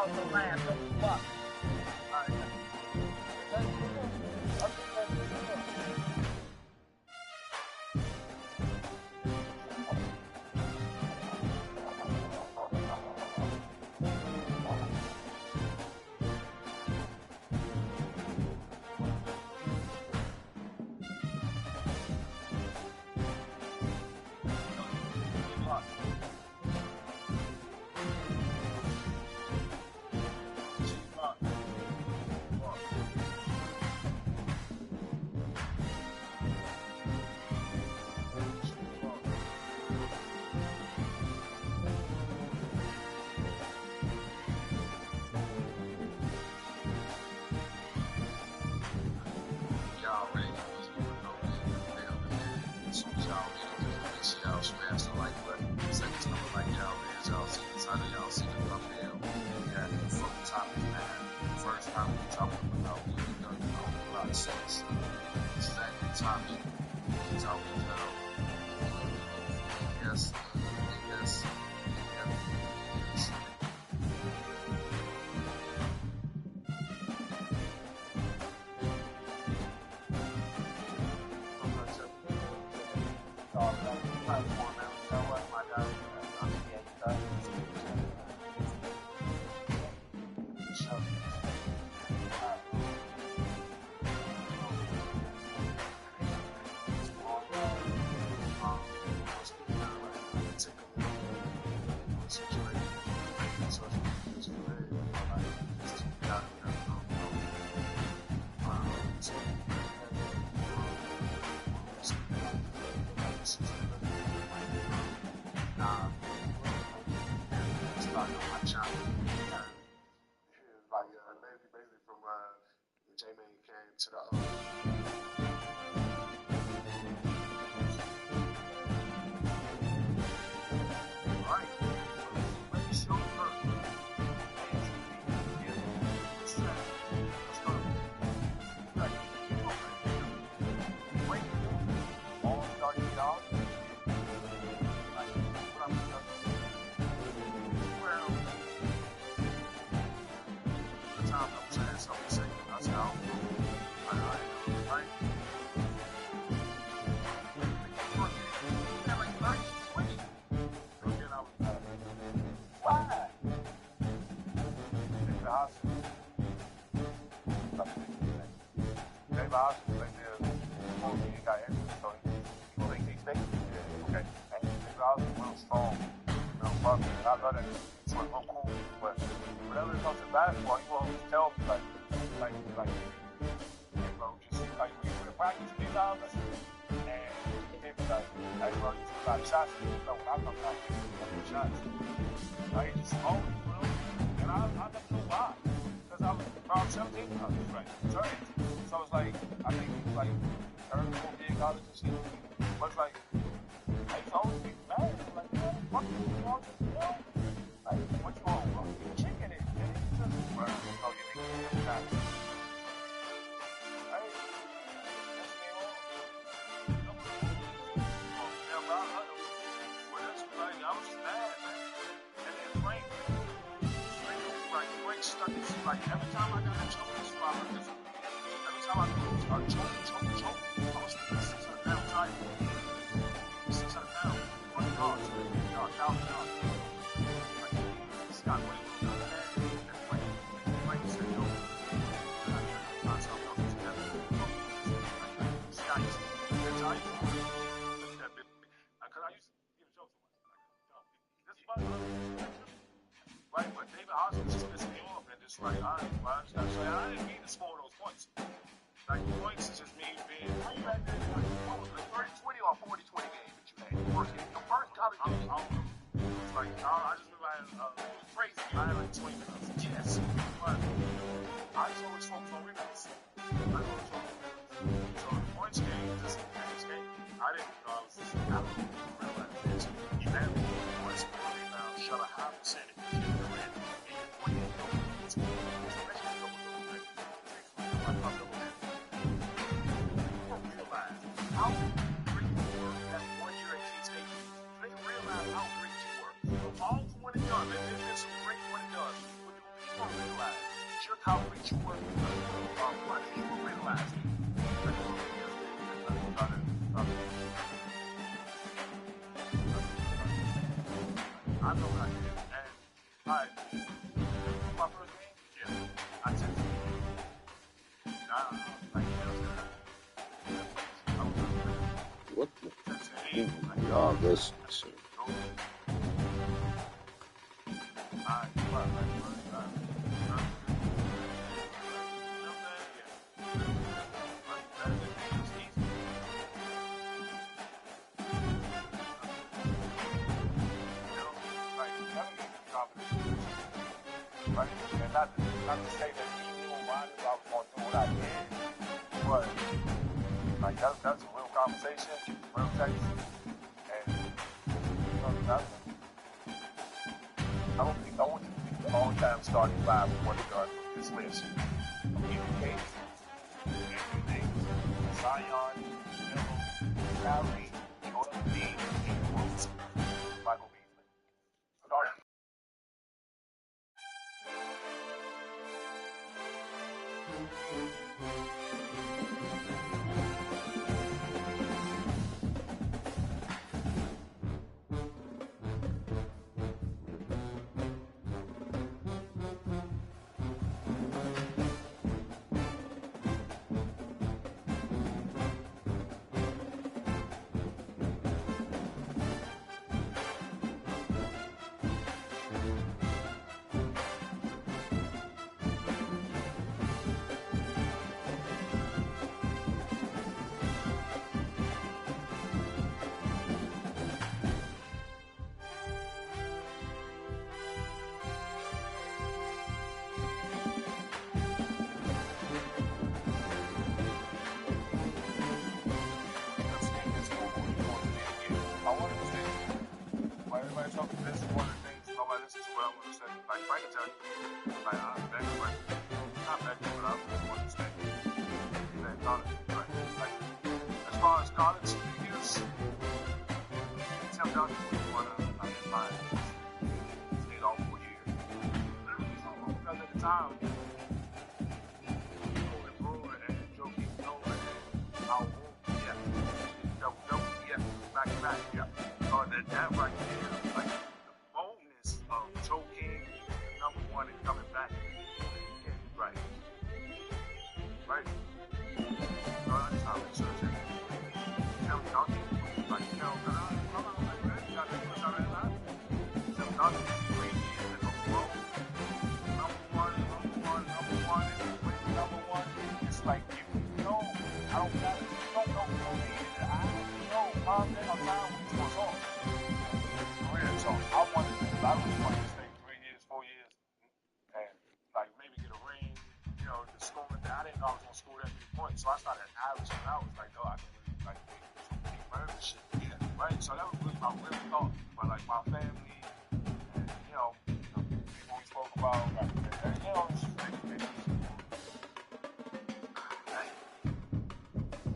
follow the land, don't fuck. Alright. To the basketball, you always tell me like, hey bro, just like when you were in practice these hours, and hit me like, hey bro, you took a lot of shots, you know, when I come out, you took shots. Like, he just always, you know, and I never knew why, because I was around 17 when I was right, turning. So it's like, I think he was like, third, fourth year college and shit, but it's like, I used to always be mad, like, man, fuck you, you know, just, you know, like, what you want, bro? You're kicking it, man. Where you know you think you're not. Right? That's me on. Yeah, but I was just mad, man. And then Frank stuck his, like, every time I got a choke spot, every time I go, choke, I was 600 pounds tight. 600 pounds. Fucking hard. Down. Like, this guy went right, but David Hodgson just pissed me off and just like, I didn't mean to score those points. Like, points is just me being. How you back there? What was it, 30-20 or 40-20 game that you had? Your first college game? It's like, I just remember it was crazy. I had like 20 minutes. Yes. But I just always focus on rebounds. So the points game, this game, I didn't know I was just realize you have points, rebounds, shot a high percentage. How great you were that 1 year at K State. They realize how great you were. All one and done. There's been some great one and done. But shook how rich you were. What did you realize? I know what I did. And, all right, my first game, yeah, I took it. What the? Y'all listen. Right? And not to say that he knew why I was going to do what I did, but like that's a real conversation, real text, and you know, I want you to be the all-time starting five for the guard of this list. Even Case, Anthony Davis, Zion, Miller, Kyrie, Joel Embiid, and Wilson, Michael Beasley. Sorry. This is one of the things nobody listens to what I want to say. Like Frank can tell you, like I'm back to Frank. Not back to what I want to say. That college, right? Like as far as college years, Tim Duncan was one of my stayed all 4 years. Because at the time, Golden Brewer and Joakim Noah and Al Wolf, yeah, back to back, yeah. That right there, like the bonus of Joakim number one and coming back, right? That's how it should be. Tim Duncan, like Tim Duncan, 3 years in a row, number one, and number one. It's like you know, I don't know, I know, I'm time when this was on. So I really wanted to stay 3 years, 4 years, and like maybe get a ring, you know, the school. I didn't know I was going to school that many points, so I started averaging out. Like, I can really like keep learning this shit. Yeah, right. So that was really my real thought. But like my family, and you know, the people we spoke about, and, you know, it's just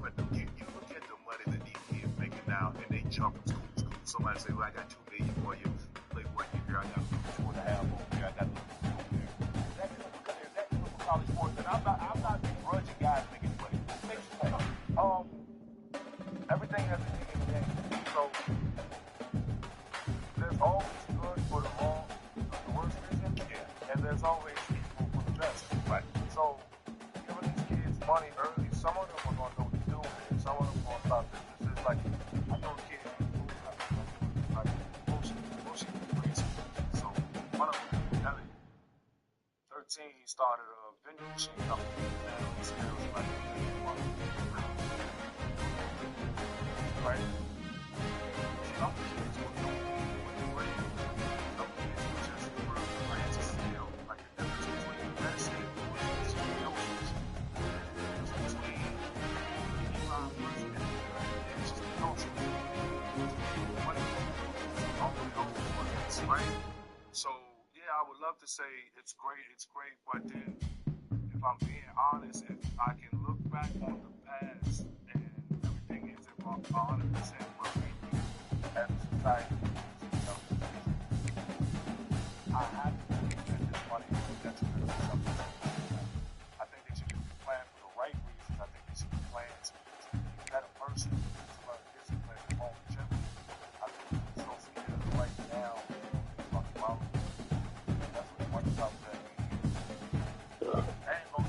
but you look at the money that these kids making now, and they jump from school to school. Somebody say, well, I got $2 million for you. Play 1 year, I got 4.5 over here. I got that's for college sports. And I'm not begrudging guys making money. Everything has a thing in the game. So there's always good for the wrong, the worst reason, and there's always evil for the best. Right. So giving these kids money early, some of them are gonna know what to do, and some of them are gonna start businesses. Like I know a kid like bullshit crazy. So one of them, Ellie, 13, he started a vending machine company. Now he sells like right? Some kids will do with the brain. Some kids will just for the brain to sell. Like the difference between medicine and diagnosis. It's between anyone person and it's just the culture. Right? So yeah, I would love to say it's great, but then if I'm being honest, if I can look back on the past and everything isn't 100% what we do as a society, I have to believe that this money is detrimental to something.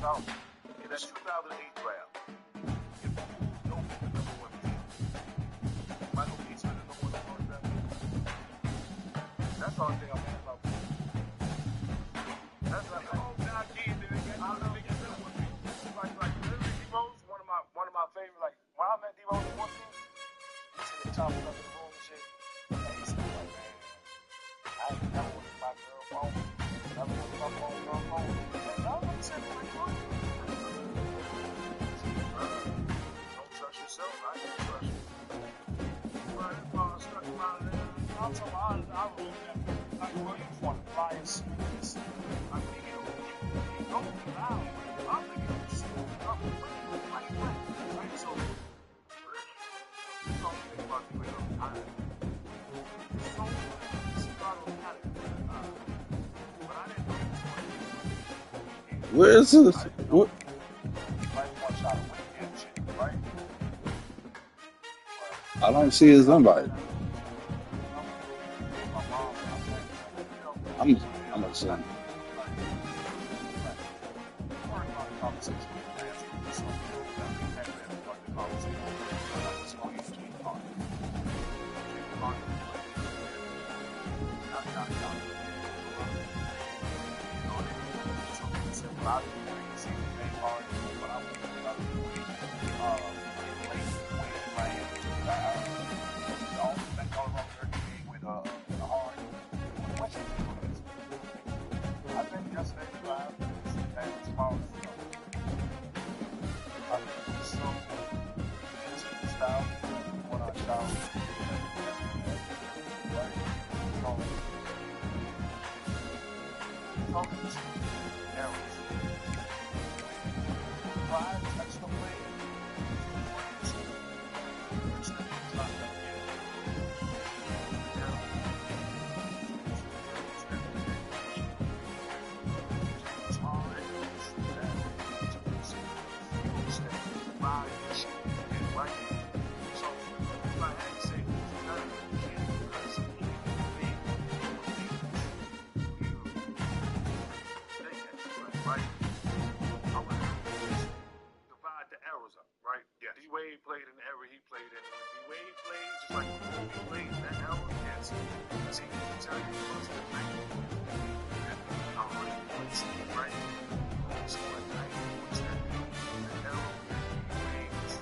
So, in that 2008 draft, if you know who the number one pick, Michael Beasley, the number one draft. That's the only thing I'm mad about. That's like, oh, now I did it again. I don't know if it's one pick. Like literally, D-Rose, one of my favorite. Like when I met D-Rose in 14, he's in the top of the room and shit. And he's like, man, I ain't never went to my girl phone. Never went to my phone. And I was saying, like, what? Don't trust yourself. I can't trust you. But if I was stuck around there, I'm talking about, I really never. Like, well, you just want to fly and see this. I think you don't be loud. I'm thinking of just I'm like, right? So, you don't think about the way I'm tired. So, it's not automatic. But I didn't know it was Where is this? What? like one shot away and shit, right? I don't see his invite. I'm gonna send. D-Wade played in the era he played in. When D-Wade played, just like when he played in that era, yes. See, you can tell you close to 90 points, right? So like 90 points that era, D-Wade was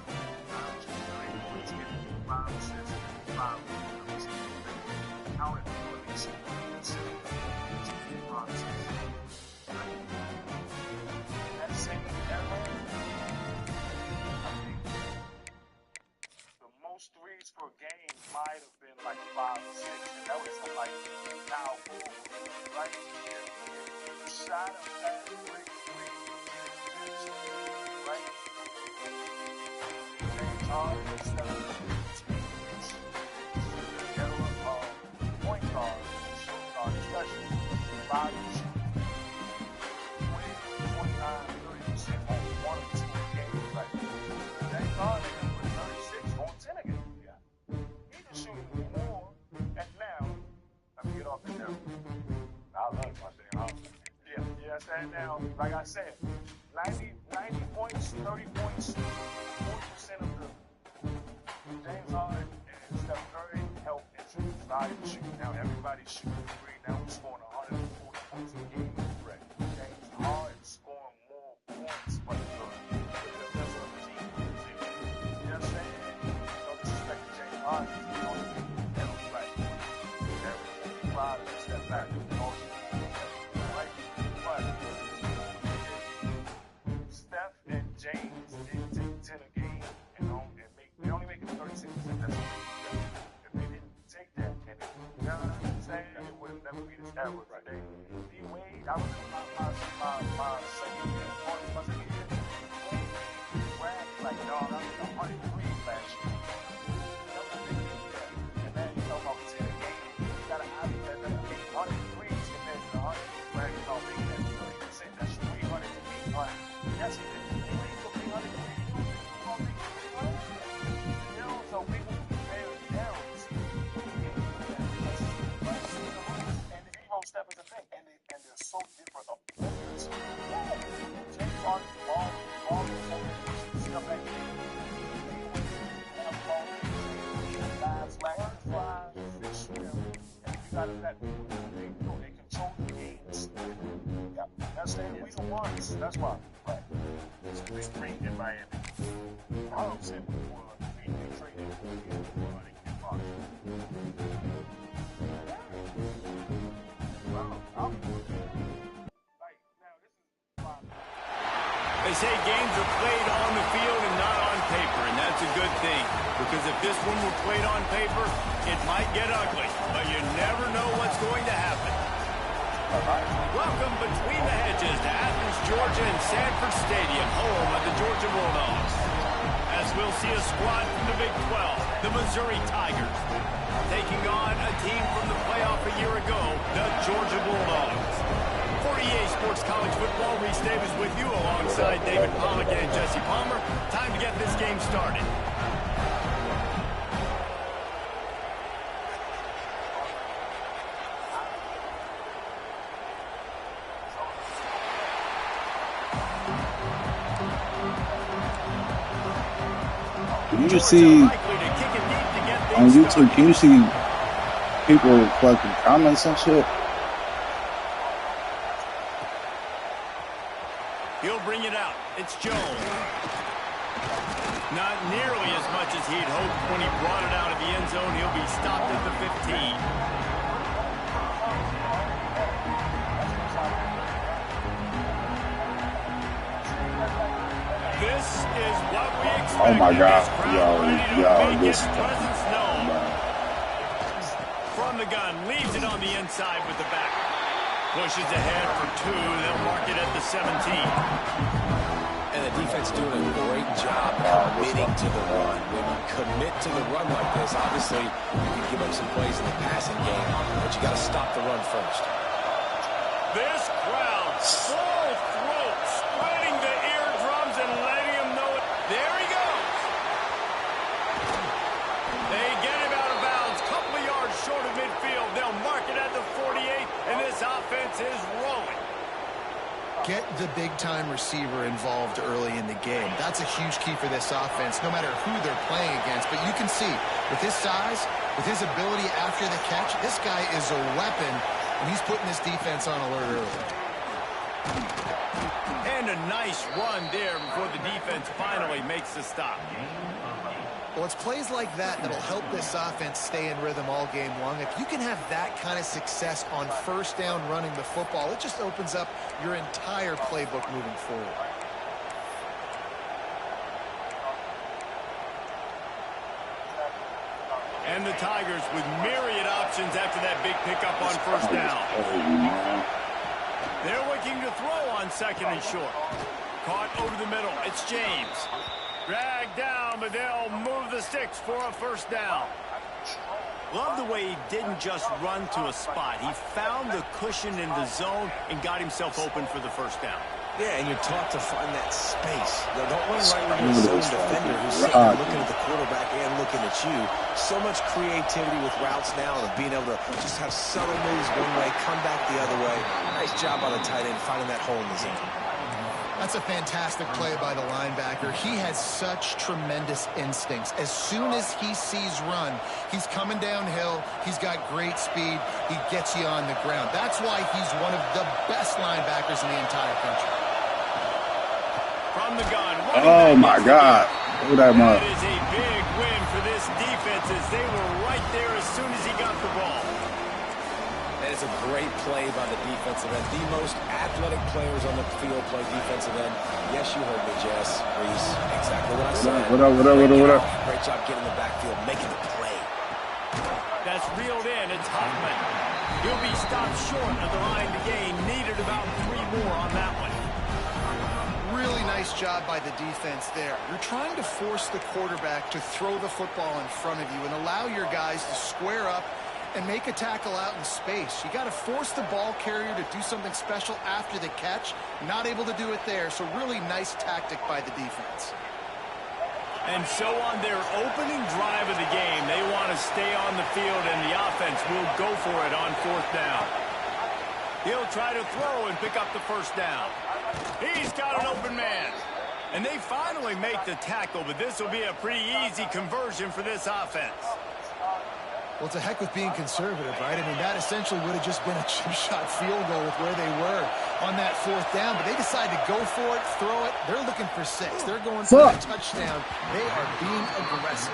averaging 9 points, getting 5 assists, 5 rebounds. Counted for these 7 boxes. In that same era, most threes per game might have been like 5 or 6, and that was from like now forward, right? You shot a fast break, right? James Harden, instead of point guard, shooting guard, especially 5 shooters, 29, 30% on 1 or 2 games, right? James Harden put 36 on 10 again. Shooting more, and now, let me get off the now. I love my thing. Yeah, and now, like I said, 90 points, 30 points, 40% of the James Harden and Steph Curry help introduce value to shooting. Now everybody's shooting three. Now we're scoring 140 points a game. Correct. James Harden scoring more points, but the best of the team. You know what I'm saying? No disrespect to James Harden. Step back. Right? But Steph and James did take 10 a game, you know, and they only make it 36%. That's what if they didn't take that, and you know what I'm saying? It would have never been this era. Right? D-Wade, I was in my second year, my second year. D-Wade bragged like, dog, I was 103 last year. And then you know about 10 a game. You gotta have that 103 compared to 100. Bragging about making that 30%. That's 300 to 800. Yes, he did. He went to 300 to 800. You know, so people compare errors. And the hero step is a thing. And they're so different of players. James all stuff like that. Fish swim, and you got to let people do what they do. They control the games. Yeah, that's the we the ones. That's why. Right. It's a big ring in Miami. How said before we traded running in March. They say games are played on the field and not on paper, and that's a good thing. Because if this one were played on paper, it might get ugly. But you never know what's going to happen. Welcome between the hedges to Athens, Georgia and Sanford Stadium, home of the Georgia Bulldogs. As we'll see a squad from the Big 12, the Missouri Tigers, taking on a team from the playoff a year ago, the Georgia Bulldogs. For EA Sports College Football, Reese Davis with you alongside David Pollock and Jesse Palmer. Time to get this game started. Can you see on YouTube? Can you see people collecting comments and shit? He'll bring it out. It's Jones. Not nearly as much as he'd hoped when he brought it out of the end zone. He'll be stopped at the 15. This is what we expect. Oh my God, yo, this presence known. From the gun, leaves it on the inside with the back. Pushes ahead for 2. They'll mark it at the 17. And the defense doing a great job committing to the run. When you commit to the run like this, obviously you can give up some plays in the passing game, but you got to stop the run first. This crowd, full throat, spreading the eardrums and letting him know it. There he goes. They get him out of bounds, couple of yards short of midfield. They'll mark it at the 48, and this offense is rolling. Get the big-time receiver involved early in the game. That's a huge key for this offense, no matter who they're playing against. But you can see, with his size, with his ability after the catch, this guy is a weapon, and he's putting this defense on alert early. And a nice run there before the defense finally makes the stop. Well, it's plays like that that'll help this offense stay in rhythm all game long. If you can have that kind of success on first down running the football, it just opens up your entire playbook moving forward. And the Tigers with myriad options after that big pickup on first down. They're looking to throw on second and short. Caught over the middle. It's James. Dragged down, but they'll move the sticks for a first down. Love the way he didn't just run to a spot. He found the cushion in the zone and got himself open for the first down. Yeah, and you're taught to find that space. Now, don't run right where you're a zone defender who's sitting there looking at the quarterback and looking at you. So much creativity with routes now and being able to just have subtle moves one way, come back the other way. Nice job by the tight end finding that hole in the zone. That's a fantastic play by the linebacker. He has such tremendous instincts. As soon as he sees run, he's coming downhill. He's got great speed. He gets you on the ground. That's why he's one of the best linebackers in the entire country. From the gun. Oh my God. Look at that mark. That is a big win for this defense as they were right there as soon as he got the ball. That is a great play by the defensive end. The most athletic players on the field play defensive end. Yes, you heard me, Jess. Reese. Exactly what I said. What up? Great job getting in the backfield, making the play. That's reeled in. It's Huffman. He'll be stopped short of the line to gain. Needed about 3 more on that one. Really nice job by the defense there. You're trying to force the quarterback to throw the football in front of you and allow your guys to square up and make a tackle out in space. You got to force the ball carrier to do something special after the catch. Not able to do it there, so really nice tactic by the defense. And so on their opening drive of the game, they want to stay on the field, and the offense will go for it on 4th down. He'll try to throw and pick up the first down. He's got an open man. And they finally make the tackle, but this will be a pretty easy conversion for this offense. Well, it's a heck of being conservative, right? I mean, that essentially would have just been a chip shot field goal with where they were on that fourth down, but they decided to go for it, throw it. They're looking for 6. They're going for a touchdown. They are being aggressive.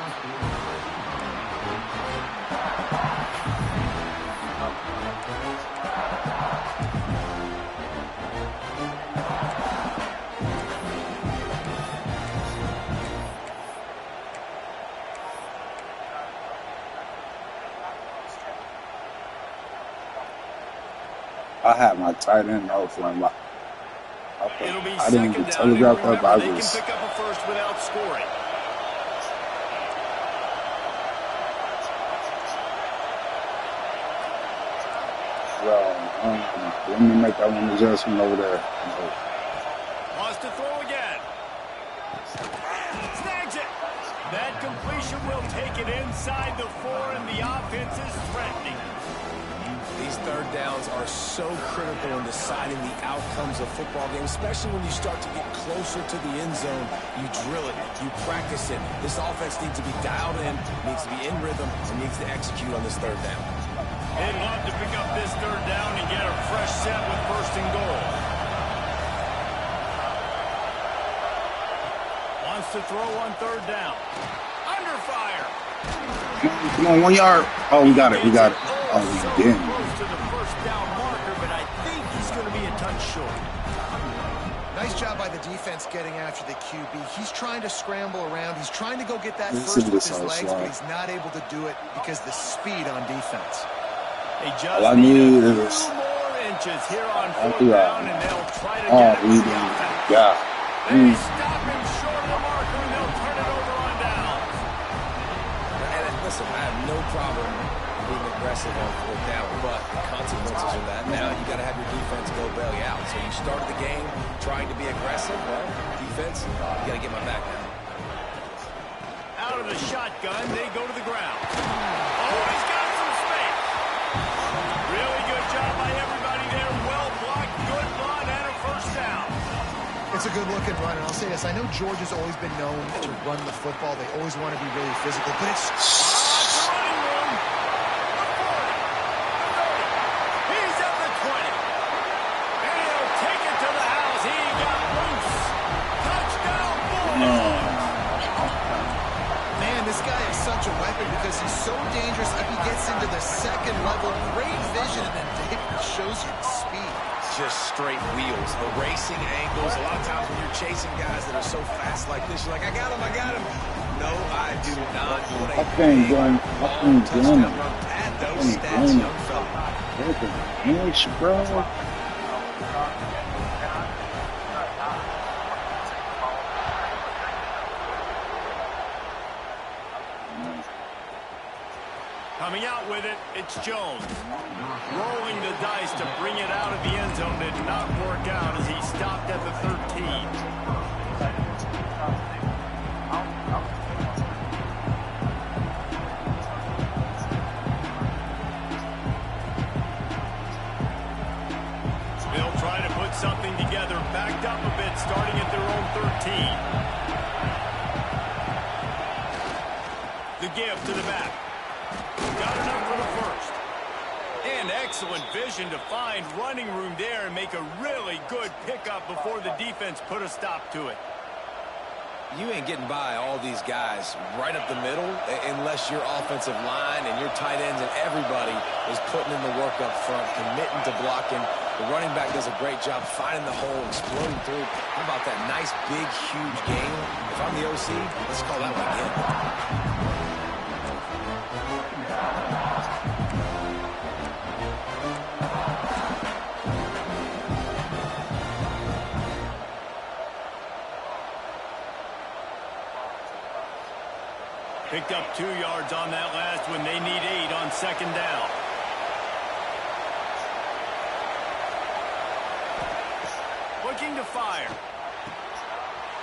I had my tight end out for him. It'll be I didn't even telegraph that, but I they just. can pick up a first without scoring. Well, let me make that one adjustment over there. Wants to throw again. Snags it. That completion will take it inside the 4, and the offense is threatening. These third downs are so critical in deciding the outcomes of football games, especially when you start to get closer to the end zone. You drill it, you practice it. This offense needs to be dialed in, needs to be in rhythm, and needs to execute on this third down. They'd love to pick up this third down and get a fresh set with first and goal. Wants to throw on third down. Under fire. Come on, 1 yard. Oh, we got it. We got it. Oh, we did. Close to the first down marker, but I think he's going to be a touch short. Nice job by the defense getting after the QB. He's trying to scramble around. He's trying to go get that This first is with his so legs, slow. but he's not able to do it because the speed on defense. They just All I need need a is- few more inches here on I'll fourth do that. down, and they'll try to Oh, get it we with the did. offense. Yeah. They stop him short of the marker, and they'll turn it over on down. And listen, I have no problem being aggressive on fourth down, but the consequences of that, now you got to have your defense go bail you out. So you started the game trying to be aggressive. Well, defense, you got to get my back now. Out of the shotgun, they go to the ground. Oh, he's got some space. Really good job by everybody there. Well blocked, good run, and a first down. It's a good-looking run, and I'll say this. I know Georgia's always been known to run the football. They always want to be really physical, but it's... Lots of running room. He's at the 20. And he'll take it to the house. He got loose. Touchdown, Bulldogs. Man, this guy is such a weapon because he's so dangerous. If he gets into the second level, great vision, and then David shows you the speed. Just straight wheels, erasing angles. A lot of times when you're chasing guys that are so fast like this, you're like, I got him, I got him. No, I do not. What a big long touchdown run. Pad those stats, young fella. English, bro. Coming out with it, it's Jones. Rolling the dice to bring it out of the end zone. Did not work out as he stopped at the 13. They'll try to put something together, backed up a bit, starting at their own 13. The give to the back. Got enough for the first. And excellent vision to find running room there and make a really good pickup before the defense put a stop to it. You ain't getting by all these guys right up the middle unless your offensive line and your tight ends and everybody is putting in the work up front, committing to blocking. The running back does a great job finding the hole, exploding through. How about that nice, big, huge game? If I'm the OC, let's call that one again. Picked up 2 yards on that last one. They need 8 on second down. Looking to fire.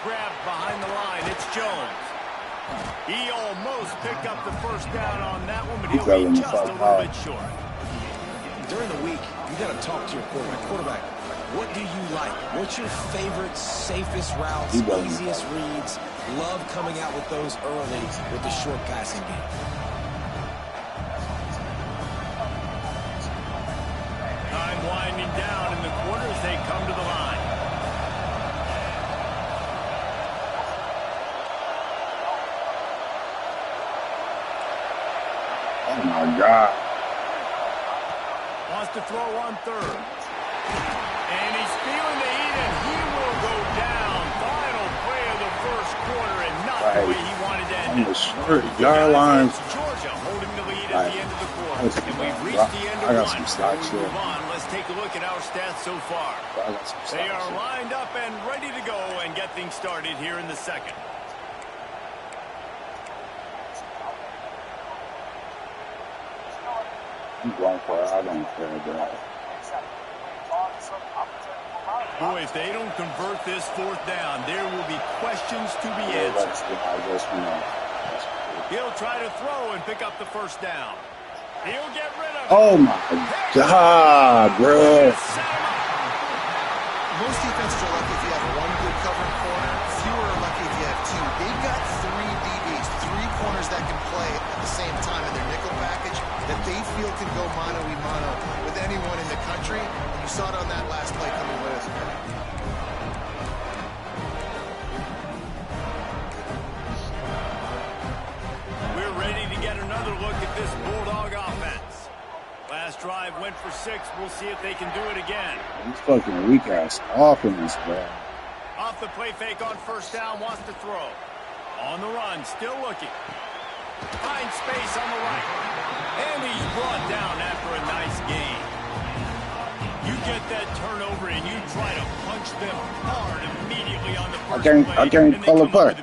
Grabbed behind the line. It's Jones. He almost picked up the first down on that one, but he'll be just a little bit short. during the week, you got to talk to your quarterback. What do you like? What's your favorite, safest routes, easiest reads? Love coming out with those early with the short passing game. Time winding down in the quarter as they come to the line. Oh my God. Wants to throw on third. And he's feeling the heat, and he will go down. Final play of the first quarter, and not the way he wanted to end it. On the short yard line. Georgia holding the lead at the end of the quarter. And we've reached the end of one. Before we move on, let's take a look at our stats so far. They are lined up and ready to go and get things started here in the second. I'm going for it. I don't care, bro. Boy, if they don't convert this fourth down, there will be questions to be answered. He'll try to throw and pick up the first down. He'll get rid of it. Oh my God, bro. Most defenses are lucky if you have one good covering corner. Fewer are lucky if you have two. They've got three DBs, three corners that can play at the same time in their nickel package that they feel can go mano-a-mano with anyone in the country. And you saw it on that last play coming with. We're ready to get another look at this Bulldog offense. Last drive went for 6. We'll see if they can do it again. These fucking weak-ass offense, bro. Off the play fake on first down, wants to throw. On the run, still looking. Finds space on the right. And he's brought down after a nice gain. You get that turnover and you try to punch them hard immediately on the first play. I can't call a putt.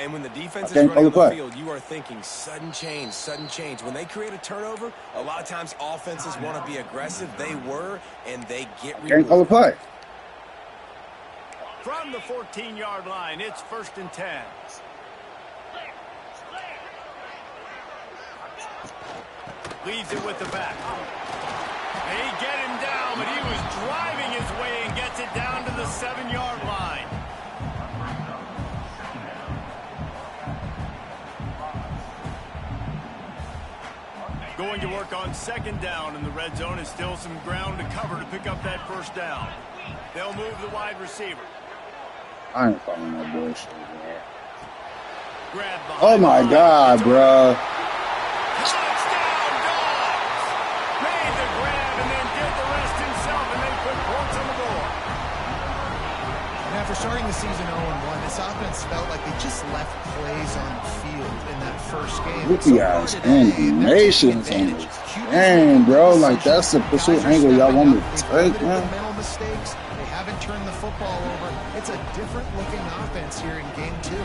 And when the defense is running on the field, you are thinking sudden change, sudden change. When they create a turnover, a lot of times offenses want to be aggressive. They were, and they get rewarded. Can't call a putt. From the 14-yard line, it's 1st and 10. Leaves it with the back. They get him down, but he was driving his way and gets it down to the 7-yard line. Going to work on 2nd down in the red zone, and still some ground to cover to pick up that first down. They'll move the wide receiver. I ain't following that bullshit, bro. Grab Oh my God, bro. Touchdown, Dogs! Made the grab and then did the rest himself, and they put points on the board. And after starting the season 0-1, this offense felt like they just left plays on the field in that first game. Goofy-ass animations on this. Dang, bro. Like, that's the pursuit angle y'all want me to take, man. Mental mistakes. They haven't turned the football over. It's a different-looking offense here in Game 2.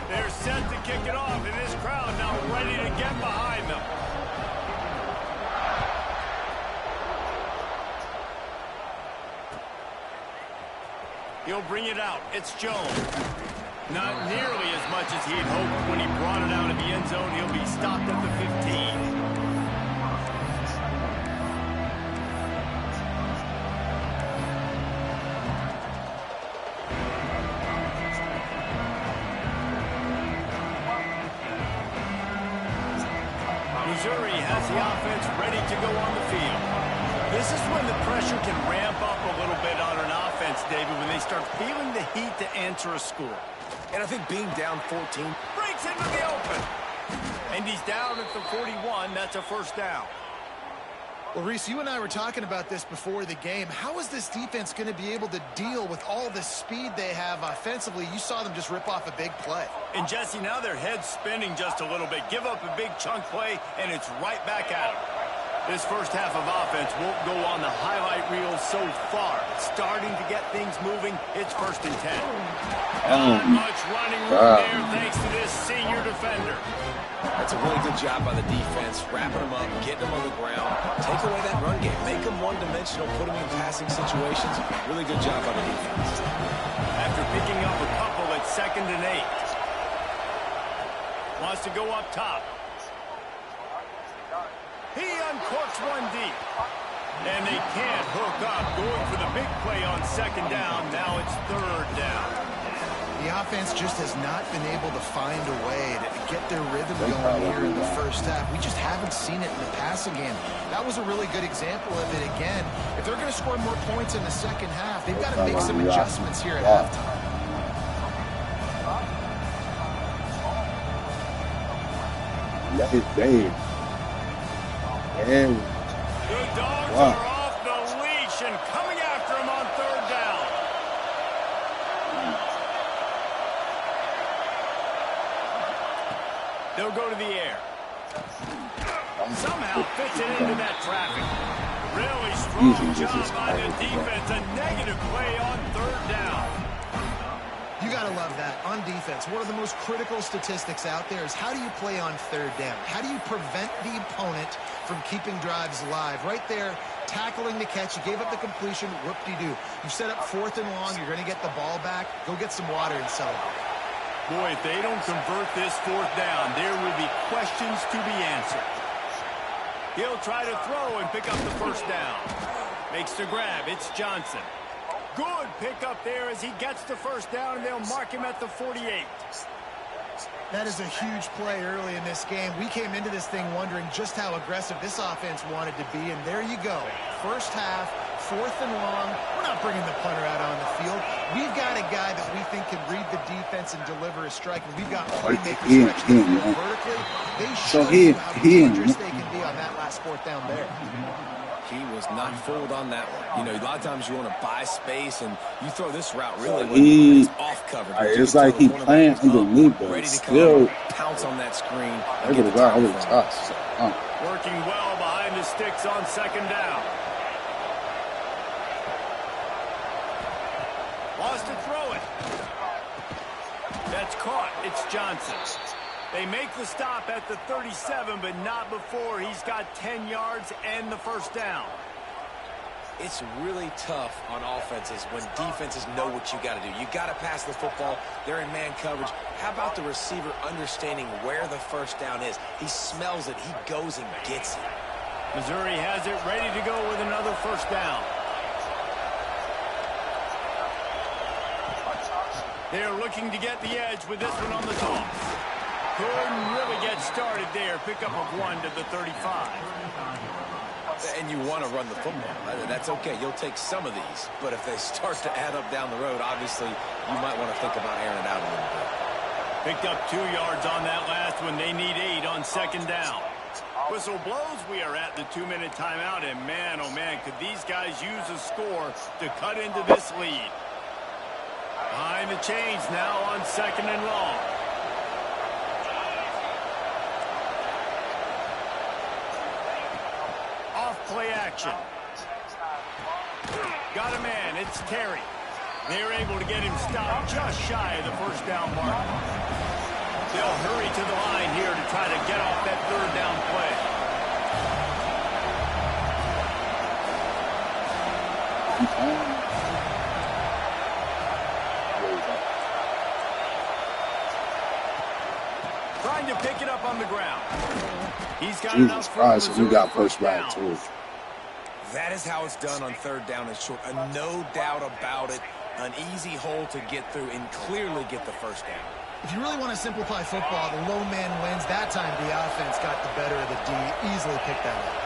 They're set to kick it off, and this crowd now ready to get behind them. He'll bring it out. It's Jones. Not nearly as much as he'd hoped when he brought it out of the end zone. He'll be stopped at the 15. Missouri has the offense ready to go on the field. This is when the pressure can ramp up a little bit on an offense, David, when they start feeling the heat to answer a score. And I think being down 14 breaks into the open. And he's down at the 41. That's a first down. Well, Reese, you and I were talking about this before the game. How is this defense going to be able to deal with all the speed they have offensively? You saw them just rip off a big play. And, Jesse, now their head's spinning just a little bit. Give up a big chunk play, and it's right back at them. This first half of offense won't go on the highlight reel so far. Starting to get things moving. It's 1st and 10. Not much running room there thanks to this senior defender. That's a really good job by the defense, wrapping them up, getting them on the ground. Take away that run game. Make them one-dimensional, put them in passing situations. Really good job by the defense. After picking up a couple at 2nd and 8. Wants to go up top. He uncorks one deep. And they can't hook up. Going for the big play on second down. Now it's third down. The offense just has not been able to find a way to get their rhythm going here in the first half. We just haven't seen it in the passing game. That was a really good example of it again. If they're going to score more points in the second half, they've got to make some adjustments here at halftime. That is Dave. And the dogs are off the leash and coming after him on third down. They'll go to the air. Somehow fits it into that traffic. Really strong job by the defense. A negative play on third down. You got to love that. On defense, one of the most critical statistics out there is how do you play on third down? How do you prevent the opponent from keeping drives alive? Right there, tackling the catch. You gave up the completion. Whoop-de-doo. You set up fourth and long. You're going to get the ball back. Go get some water and celebrate. Boy, if they don't convert this fourth down, there will be questions to be answered. He'll try to throw and pick up the first down. Makes the grab. It's Johnson. Good pickup there as he gets the first down, and they'll mark him at the 48. That is a huge play early in this game. We came into this thing wondering just how aggressive this offense wanted to be, and there you go. First half, fourth and long. We're not bringing the punter out on the field. We've got a guy that we think can read the defense and deliver a strike, and we've got playmakers stretching vertically. They show you how dangerous they can be on that last fourth down there. He was not fooled on that one. You know, a lot of times you want to buy space, and you throw this route really when it's off coverage. It's like he playing underneath, but ready to still pounce on that screen. able to go over the top. Working well behind the sticks on second down. Lost to throw it. That's caught. It's Johnson. They make the stop at the 37, but not before he's got 10 yards and the first down. It's really tough on offenses when defenses know what you got to do. You got to pass the football. They're in man coverage. How about the receiver understanding where the first down is? He smells it. He goes and gets it. Missouri has it ready to go with another first down. They're looking to get the edge with this one on the toss. Couldn't really get started there. Pickup of 1 to the 35. And you want to run the football. That's okay. You'll take some of these. But if they start to add up down the road, obviously, you might want to think about airing it out a little bit. Picked up 2 yards on that last one. They need 8 on second down. Whistle blows. We are at the 2-minute timeout. And man, oh man, could these guys use a score to cut into this lead. Behind the chains now on second and long. Play action. Got a man. It's Terry. They're able to get him stopped just shy of the first down mark. They'll hurry to the line here to try to get off that third down play. Trying to pick it up on the ground. He's got Jesus Christ, we got pushed back too. That is how it's done on third down and short. No doubt about it. An easy hole to get through and clearly get the first down. If you really want to simplify football, the low man wins. That time the offense got the better of the D. Easily picked that up.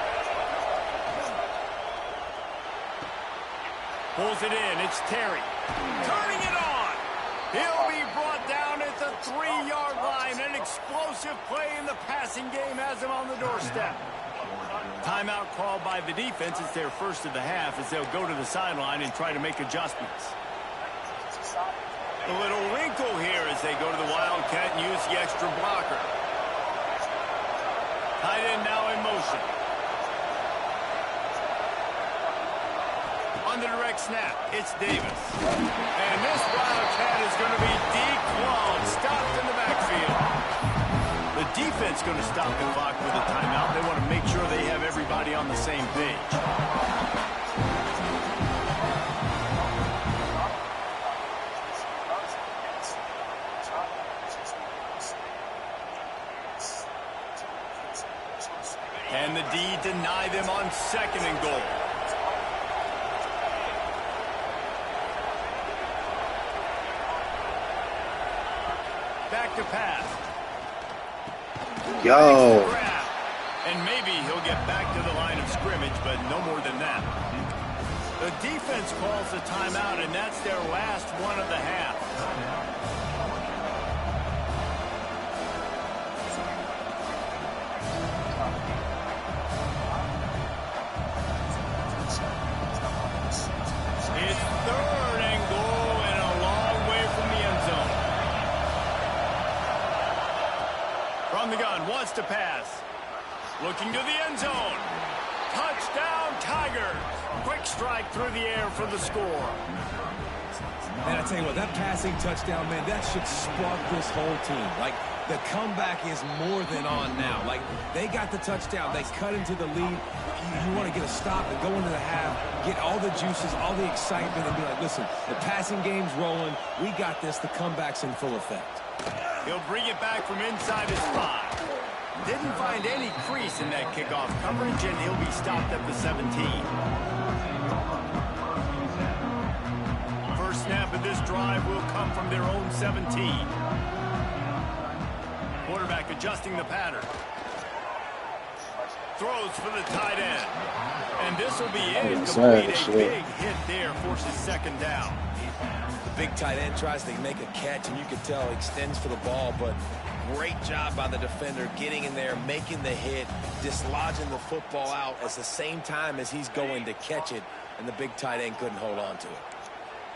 Pulls it in. It's Terry. Turning it on. He'll be brought down at the 3-yard line. An explosive play in the passing game has him on the doorstep. Timeout called by the defense. It's their first of the half as they'll go to the sideline and try to make adjustments. A little wrinkle here as they go to the Wildcat and use the extra blocker. Tight end now in motion. On the direct snap, it's Davis. And this Wildcat is going to be declawed, stopped in the backfield. The defense going to stop the clock with a timeout. They want to make sure they have everybody on the same page. And the D deny them on 2nd and goal. Back to pass. Yo. And maybe he'll get back to the line of scrimmage, but no more than that. The defense calls a timeout, and that's their last one of the half. It's 3rd and goal and a long way from the end zone. From the gun, wants to pass. Looking to the end zone. Touchdown, Tigers. Quick strike through the air for the score. Man, I tell you what, that passing touchdown, man, that should spark this whole team. Like, the comeback is more than on now. Like, they got the touchdown. They cut into the lead. You want to get a stop and go into the half, get all the juices, all the excitement, and be like, listen, the passing game's rolling. We got this. The comeback's in full effect. He'll bring it back from inside his 5. Didn't find any crease in that kickoff coverage, and he'll be stopped at the 17. First snap of this drive will come from their own 17. Quarterback adjusting the pattern. Throws for the tight end. And this will be incomplete. A big hit there forces 2nd down. The big tight end tries to make a catch, and you can tell extends for the ball, but great job by the defender getting in there, making the hit, dislodging the football out at the same time as he's going to catch it, and the big tight end couldn't hold on to it.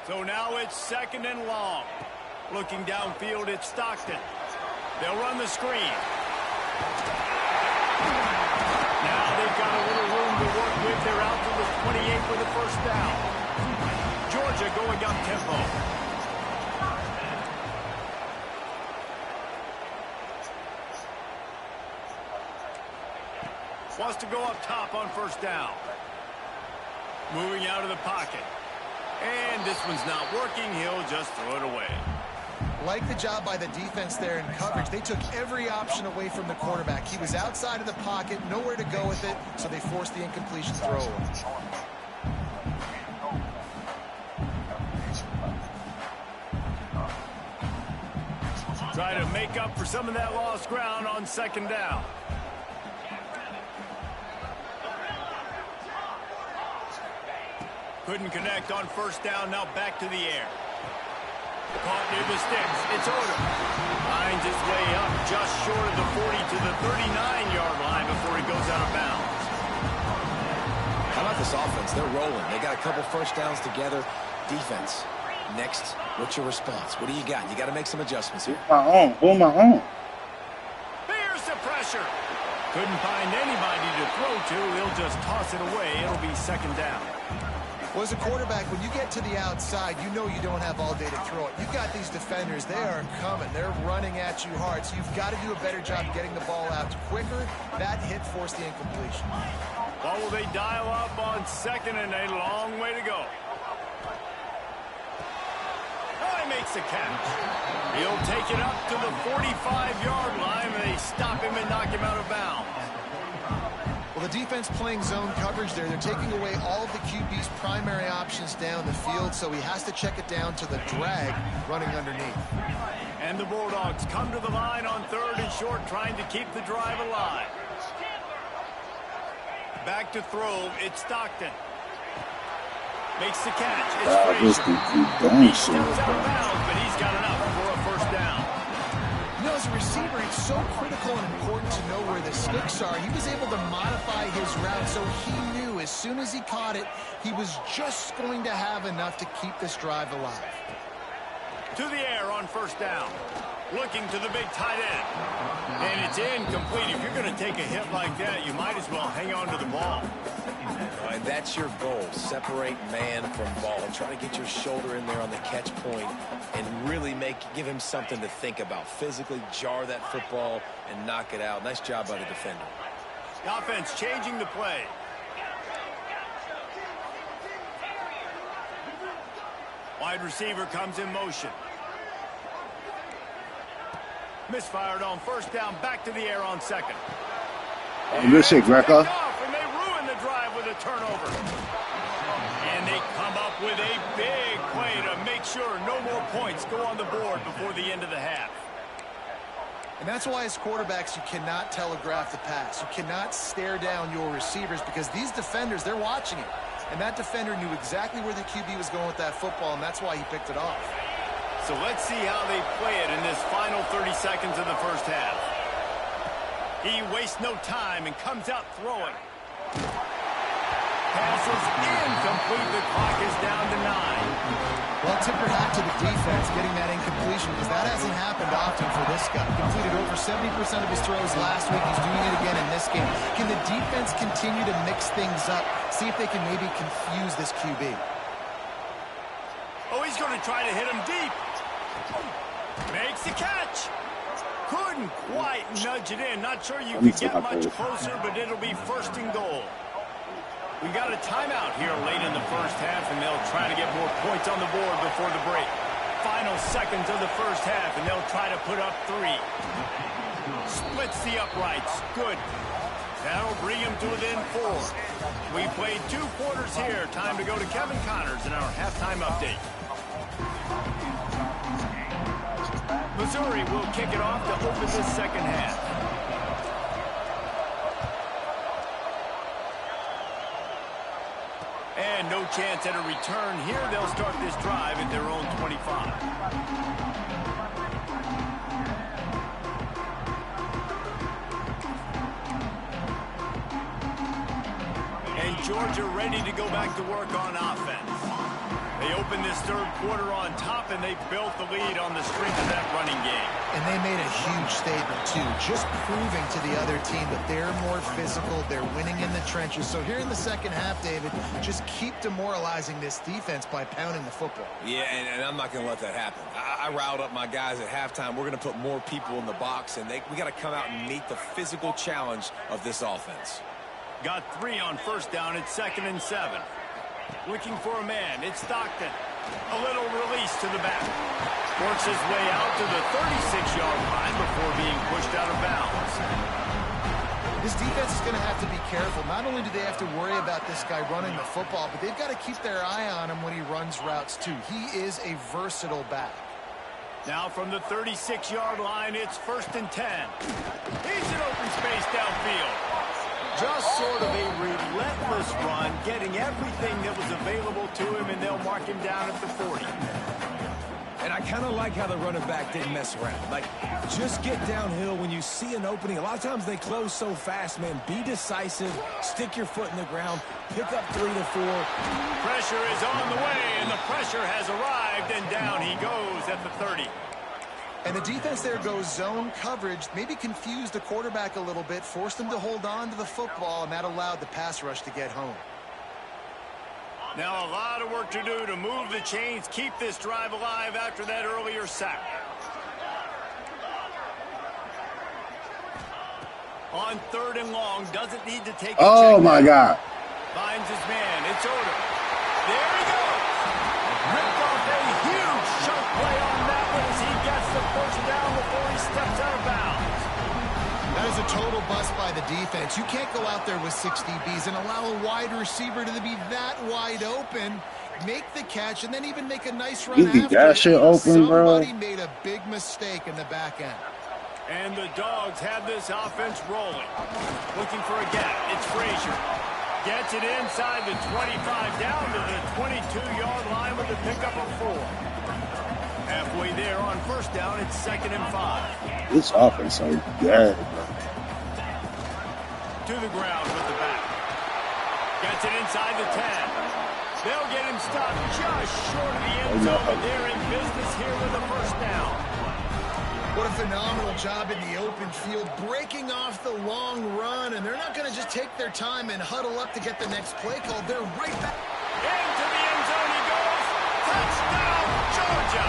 So now it's 2nd and long. Looking downfield, it's Stockton. They'll run the screen. Now they've got a little room to work with. They're out to the 28 for the 1st down. Georgia going up tempo. Wants to go up top on 1st down. Moving out of the pocket. And this one's not working. He'll just throw it away. Like the job by the defense there in coverage. They took every option away from the quarterback. He was outside of the pocket, nowhere to go with it, so they forced the incompletion throw. Try to make up for some of that lost ground on 2nd down. Couldn't connect on 1st down. Now back to the air. Caught near the sticks. It's Odom. Finds his way up just short of the 40 to the 39-yard line before he goes out of bounds. How about this offense? They're rolling. They got a couple 1st downs together. Defense. Next, what's your response? What do you got? You got to make some adjustments here. Hold my own. Here's the pressure. Couldn't find anybody to throw to. He'll just toss it away. It'll be 2nd down. Well, as a quarterback, when you get to the outside, you know you don't have all day to throw it. You've got these defenders. They are coming. They're running at you hard. So you've got to do a better job getting the ball out quicker. That hit forced the incompletion. What will they dial up on 2nd and a long way to go? Oh, he makes the catch. He'll take it up to the 45-yard line, and they stop him and knock him out of bounds. Well, the defense playing zone coverage there. They're taking away all of the QB's primary options down the field, so he has to check it down to the drag running underneath. And the Bulldogs come to the line on 3rd and short, trying to keep the drive alive. Back to throw. It's Stockton. Makes the catch. It's Frazier. He steps out of bounds, but he's got enough for a 1st down. You know, as a receiver, it's so critical and important to know where the sticks are. He was able to modify his route, so he knew as soon as he caught it, he was just going to have enough to keep this drive alive. To the air on 1st down. Looking to the big tight end. And it's incomplete. If you're going to take a hit like that, you might as well hang on to the ball. All right, that's your goal. Separate man from ball. Try to get your shoulder in there on the catch point and really give him something to think about. Physically jar that football and knock it out. Nice job by the defender. The offense changing the play. Wide receiver comes in motion. Misfired on 1st down. Back to the air on 2nd. Good shit, Greco. with a turnover. And they come up with a big play to make sure no more points go on the board before the end of the half. And that's why as quarterbacks you cannot telegraph the pass. You cannot stare down your receivers because these defenders, they're watching it. And that defender knew exactly where the QB was going with that football, and that's why he picked it off. So let's see how they play it in this final 30 seconds of the first half. He wastes no time and comes out throwing. Pass is incomplete. The clock is down to 9. Well, tip your hat to the defense getting that incompletion because that hasn't happened often for this guy. Completed over 70% of his throws last week. He's doing it again in this game. Can the defense continue to mix things up? See if they can maybe confuse this QB. Oh, he's going to try to hit him deep. Makes the catch. Couldn't quite nudge it in. Not sure you could get much closer, but it'll be first and goal. We got a timeout here late in the first half, and they'll try to get more points on the board before the break. Final seconds of the first half, and they'll try to put up 3. Splits the uprights. Good. That'll bring him to within 4. We played 2 quarters here. Time to go to Kevin Connors in our halftime update. Missouri will kick it off to open this second half. And no chance at a return here. They'll start this drive at their own 25. And Georgia ready to go back to work on offense. They open this third quarter on top, and they built the lead on the strength of that running game. And they made a huge statement, too, just proving to the other team that they're more physical, they're winning in the trenches. So here in the second half, David, just keep demoralizing this defense by pounding the football. Yeah, and I'm not going to let that happen. I riled up my guys at halftime. We're going to put more people in the box, and we got to come out and meet the physical challenge of this offense. Got 3 on first down. It's 2nd and 7. Looking for a man. It's Stockton. A little release to the back. Works his way out to the 36-yard line before being pushed out of bounds. This defense is going to have to be careful. Not only do they have to worry about this guy running the football, but they've got to keep their eye on him when he runs routes, too. He is a versatile back. Now from the 36-yard line, it's 1st and 10. He's in open space downfield. Just sort of a relentless run, getting everything that was available to him, and they'll mark him down at the 40. And I kind of like how the running back didn't mess around. Like, just get downhill when you see an opening. A lot of times they close so fast, man. Be decisive, stick your foot in the ground, pick up 3 to 4. Pressure is on the way, and the pressure has arrived, and down he goes at the 30. And the defense there goes zone coverage, maybe confused the quarterback a little bit, forced him to hold on to the football, and that allowed the pass rush to get home. Now a lot of work to do to move the chains, keep this drive alive after that earlier sack. On 3rd and long, doesn't need to take a Oh, check my down. God. Finds his man. It's Odom. There he goes. Ripped off a huge chunk play on that one as he gets the first down before he steps out of bounds. That is a total bust by the defense. You can't go out there with 6 DBs and allow a wide receiver to be that wide open, make the catch, and then even make a nice run You after that it. shit open, bro. Somebody made a big mistake in the back end. And the Dogs have this offense rolling. Looking for a gap. It's Frazier. Gets it inside the 25, down to the 22-yard line with a pickup of 4. Halfway there on first down, it's 2nd and 5. This offense is dead, bro. To the ground with the back. Gets it inside the 10. They'll get him stopped just short of the end zone, but they're in business here with a first down. What a phenomenal job in the open field, breaking off the long run, and they're not going to just take their time and huddle up to get the next play called. They're right back. Into the end zone he goes. Touchdown, Georgia.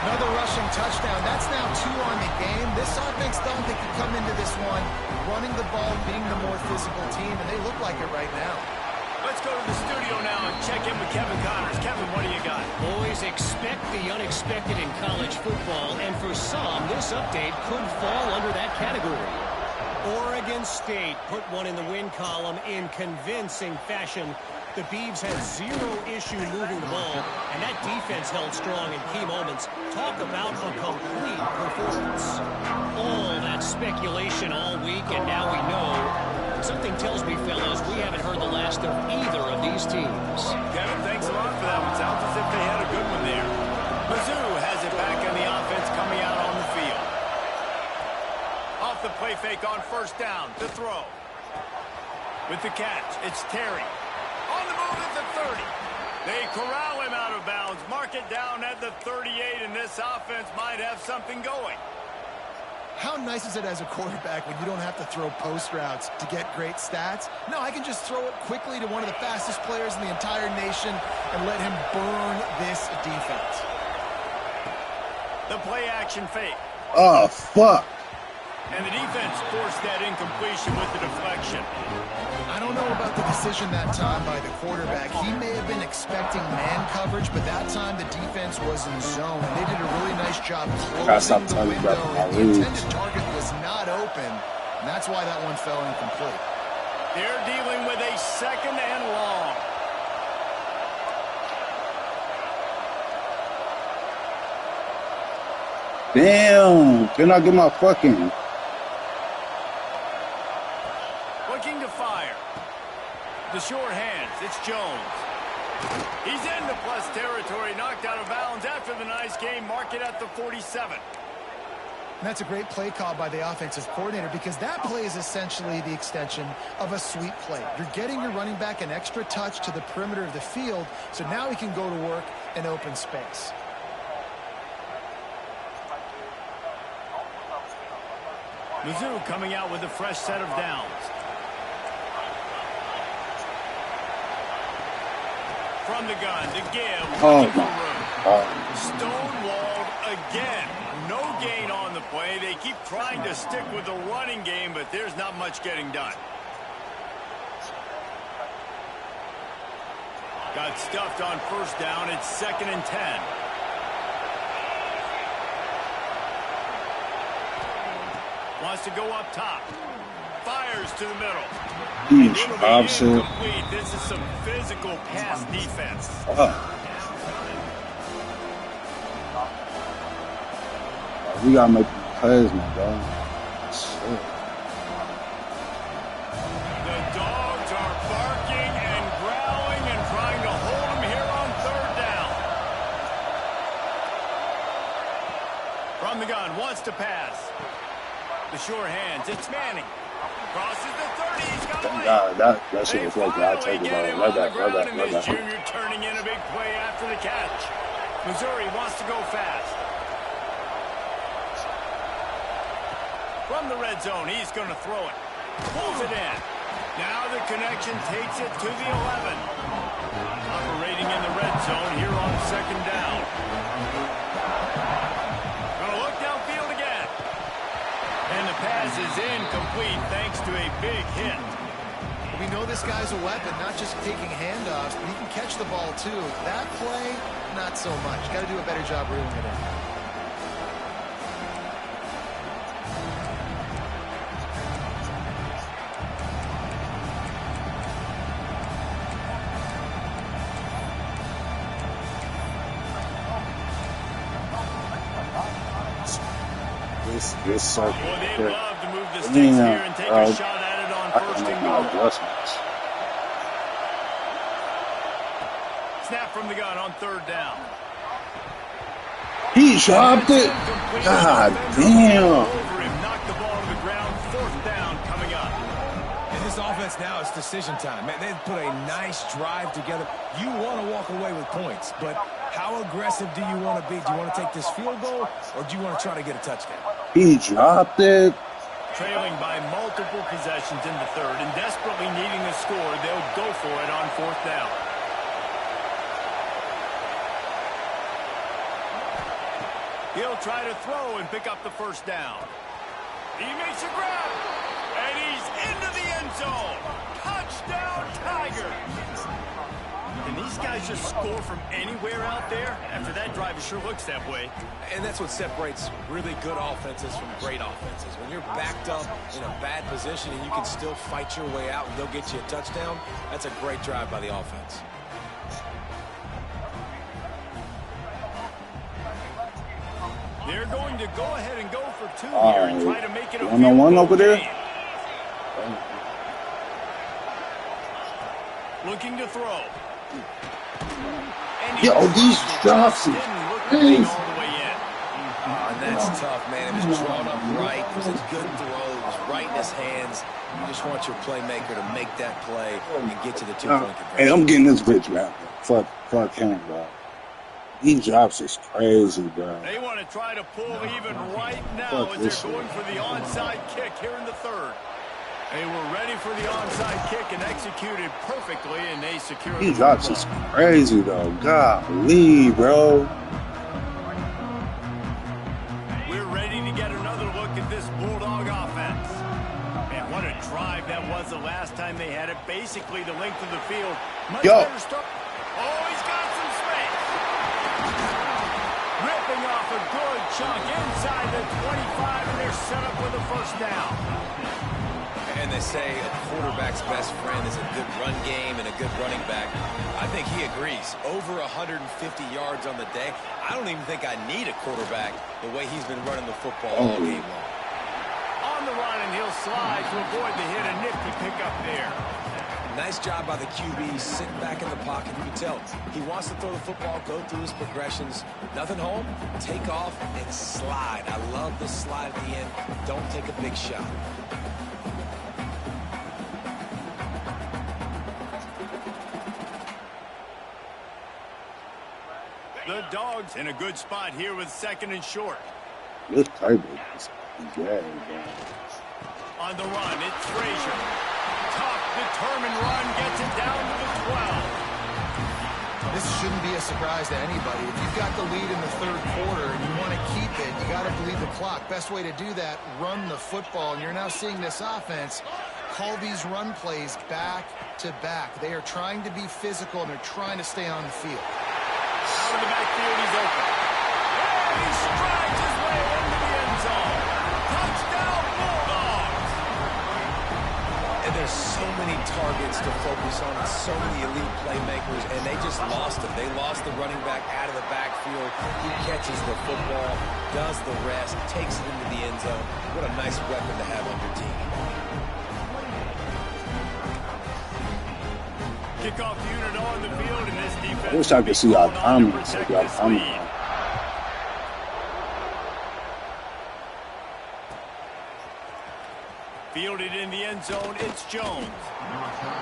Another rushing touchdown. That's now 2 on the game. This offense thought they could come into this one running the ball, being the more physical team, and they look like it right now. Let's go to the studio now and check in with Kevin Connors. Kevin, what do you got? Boys, expect the unexpected in college football, and for some, this update could fall under that category. Oregon State put one in the win column in convincing fashion. The Beavs had zero issue moving the ball, and that defense held strong in key moments. Talk about a complete performance. All that speculation all week, and now we know. Something tells me, fellas, we haven't heard the last of either of these teams. Kevin, thanks a lot for that one. Sounds as if they had a good one there. Mizzou has it back on the offense coming out on the field. Off the play fake on first down to throw. With the catch, it's Terry. On the move at the 30. They corral him out of bounds. Mark it down at the 38, and this offense might have something going. How nice is it as a quarterback when you don't have to throw post routes to get great stats? No, I can just throw it quickly to one of the fastest players in the entire nation and let him burn this defense. The play action fake. Oh, fuck. And the defense forced that incompletion with the deflection. I don't know about the decision that time by the quarterback. He may have been expecting man coverage, but that time the defense was in zone. And they did a really nice job closing the window. And the intended target was not open, and that's why that one fell incomplete. They're dealing with a second and long. Damn. Can I get my fucking... Looking to fire. The short hands. It's Jones. He's into plus territory. Knocked out of bounds after the nice game. Mark it at the 47. And that's a great play call by the offensive coordinator because that play is essentially the extension of a sweep play. You're getting your running back an extra touch to the perimeter of the field, so now he can go to work in open space. Mizzou coming out with a fresh set of downs. From the gun to give. Stonewalled again. No gain on the play. They keep trying to stick with the running game, but there's not much getting done. Got stuffed on first down. It's 2nd and 10. Wants to go up top. Fires to the middle. Incomplete. This is some physical pass defense. We gotta make plays, my dog. Shit. The dogs are barking and growling and trying to hold them here on 3rd down. From the gun, wants to pass. The short hands, it's Manning. Crosses the 30, he's got away. That shit was like that. I take it right back. Junior turning in a big play after the catch. Missouri wants to go fast. From the red zone, he's going to throw it. Pulls it in. Now the connection takes it to the 11. Operating in the red zone here on 2nd down. Going to look downfield again. And the pass is incomplete thanks to a big hit. We know this guy's a weapon, not just taking handoffs, but he can catch the ball too. That play, not so much. Got to do a better job reeling it in. This circle. Well, they'd love to move the sticks here and take a shot at it on 1st and goal. Snap from the gun on 3rd down. He dropped it. God damn. Over him, knocked the ball to the ground. 4th down coming up. And this offense now is decision time. Man, they've put a nice drive together. You want to walk away with points, but how aggressive do you want to be? Do you want to take this field goal, or do you want to try to get a touchdown? He dropped it. Trailing by multiple possessions in the 3rd and desperately needing a score, they'll go for it on 4th down. He'll try to throw and pick up the 1st down. He makes a grab, and he's into the end zone. Touchdown, Tigers! And These guys just score from anywhere out there. After that drive, it sure looks that way. And that's what separates really good offenses from great offenses. When you're backed up in a bad position and you can still fight your way out and they'll get you a touchdown, that's a great drive by the offense. They're going to go ahead and go for 2 here and try to make it a one-on-one over there. Looking to throw. Yo, these drops is crazy. And that's tough, man. It was drawn up right. It was a good throw. It was right in his hands. You just want your playmaker to make that play and get to the 2-point conversion. Hey, I'm getting this bitch back. Fuck him, bro. These drops is crazy, bro. They want to try to pull even right now as they're going for the onside kick here in the third. They were ready for the onside kick and executed perfectly, and they secured these drops is crazy, though. Golly, bro. We're ready to get another look at this Bulldog offense. Man, what a drive that was the last time they had it. Basically the length of the field. Much better start. Oh, he's got some space. Ripping off a good chunk inside the 25, and they're set up with a first down. And they say a quarterback's best friend is a good run game and a good running back. I think he agrees. Over 150 yards on the day. I don't even think I need a quarterback the way he's been running the football all game long. On the run, and he'll slide to avoid the hit. A nifty pickup there. Nice job by the QB, sitting back in the pocket. You can tell he wants to throw the football, go through his progressions. Nothing home, take off, and slide. I love the slide at the end. Don't take a big shot. The Dogs in a good spot here with 2nd and short. This playbook is bad. On the run, it's Frazier. Tough, determined run, gets it down to the 12. This shouldn't be a surprise to anybody. If you've got the lead in the third quarter and you want to keep it, you got to bleed the clock. Best way to do that, run the football. And you're now seeing this offense call these run plays back to back. They are trying to be physical, and they're trying to stay on the field. Out of the backfield, he's open. And he strides his way into the end zone. Touchdown, Bulldogs! And there's so many targets to focus on and so many elite playmakers, and they just lost him. They lost the running back out of the backfield. He catches the football, does the rest, takes it into the end zone. What a nice weapon to have on your team. Kickoff unit on the field, and this defense. I wish I could see our comments. Fielded in the end zone, it's Jones.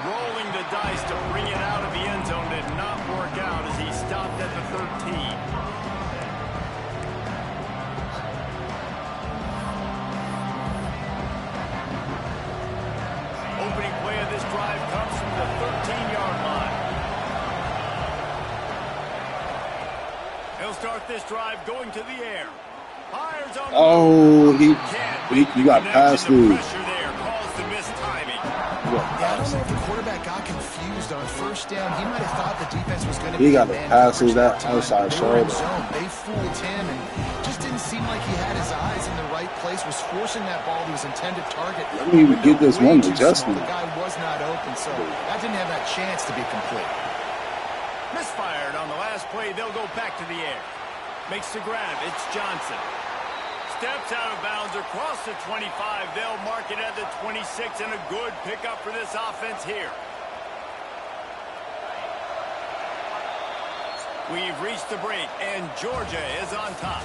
Rolling the dice to bring it out of the end zone did not work out as he stopped at the 13. Opening play of this drive comes from the 13-yard line. He'll start this drive going to the air. Fires on you got past through. Yeah, I don't know if the quarterback got confused on first down. He might have thought the defense was going to be. He got to pass through that outside shoulder. They fooled him and just didn't seem like he had his eyes in the right place. Was forcing that ball to his intended target. Let me get this one adjustment. The guy was not open, so that didn't have that chance to be complete. Misfired on the last play. They'll go back to the air. Makes the grab. It's Johnson. Steps out of bounds across the 25. They'll mark it at the 26, and a good pickup for this offense here. We've reached the break, and Georgia is on top.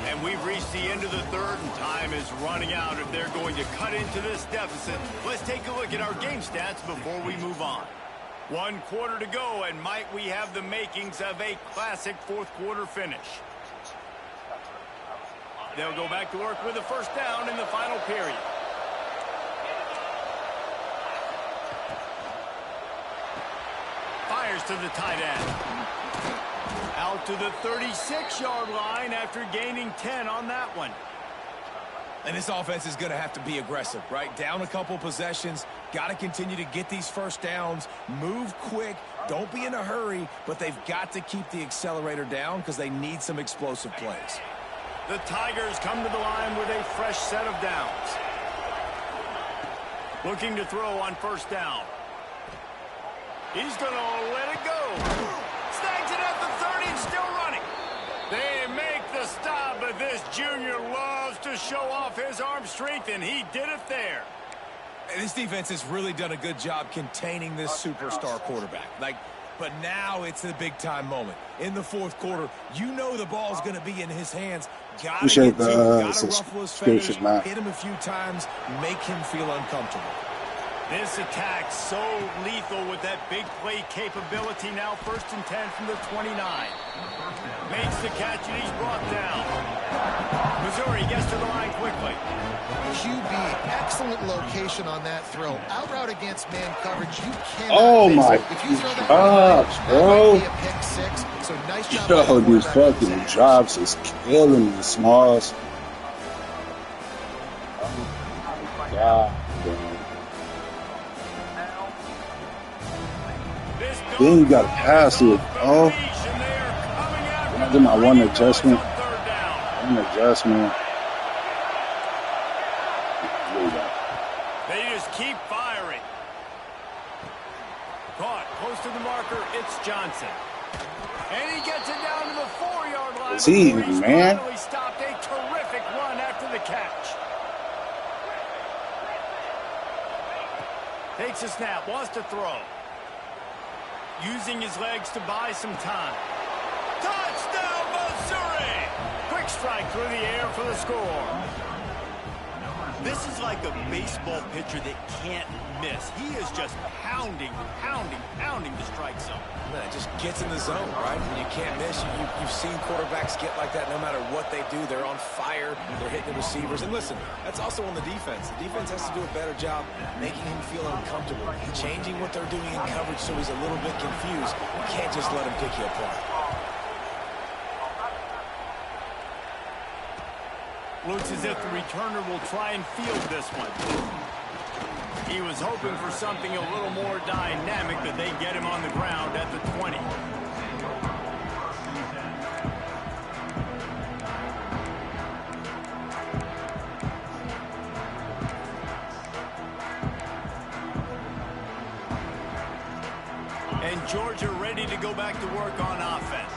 And we've reached the end of the third, and time is running out if they're going to cut into this deficit. Let's take a look at our game stats before we move on. 1 quarter to go, and might we have the makings of a classic fourth-quarter finish. They'll go back to work with a first down in the final period. Fires to the tight end. Out to the 36-yard line after gaining 10 on that one. And this offense is going to have to be aggressive, right? Down a couple possessions, got to continue to get these first downs, move quick, don't be in a hurry, but they've got to keep the accelerator down because they need some explosive plays. The Tigers come to the line with a fresh set of downs. Looking to throw on first down. He's going to let it go. Snags it at the 30 and still running. They make the stop, but this junior loves to show off his arm strength, and he did it there. And this defense has really done a good job containing this superstar quarterback. But now it's the big-time moment. In the fourth quarter, you know the ball's going to be in his hands. Got to get to him, got to ruffle his feathers, hit him a few times, make him feel uncomfortable. This attack so lethal with that big play capability. Now 1st and 10 from the 29. Makes the catch, and he's brought down. Missouri gets to the line quickly. QB, excellent location on that throw. Out route against man coverage, you cannot. Oh my if you throw that gosh, bro. That might be a pick six. So nice job. Yo, these fucking drops is killing the Smalls. Oh my God. Then you got to pass it. Oh, I did my one adjustment. They just keep firing. Caught close to the marker. It's Johnson, and he gets it down to the 4-yard line. See, man. Finally stopped a terrific run after the catch. Takes a snap. Wants to throw. Using his legs to buy some time. Touchdown, Missouri! Quick strike through the air for the score. This is like a baseball pitcher that can't miss. He is just pounding the strike zone. Man, it just gets in the zone, right? When you can't miss, you've seen quarterbacks get like that no matter what they do. They're on fire. They're hitting the receivers. And listen, that's also on the defense. The defense has to do a better job making him feel uncomfortable, changing what they're doing in coverage so he's a little bit confused. You can't just let him pick you apart. Looks as if the returner will try and field this one. He was hoping for something a little more dynamic, but they get him on the ground at the 20. And Georgia ready to go back to work on offense.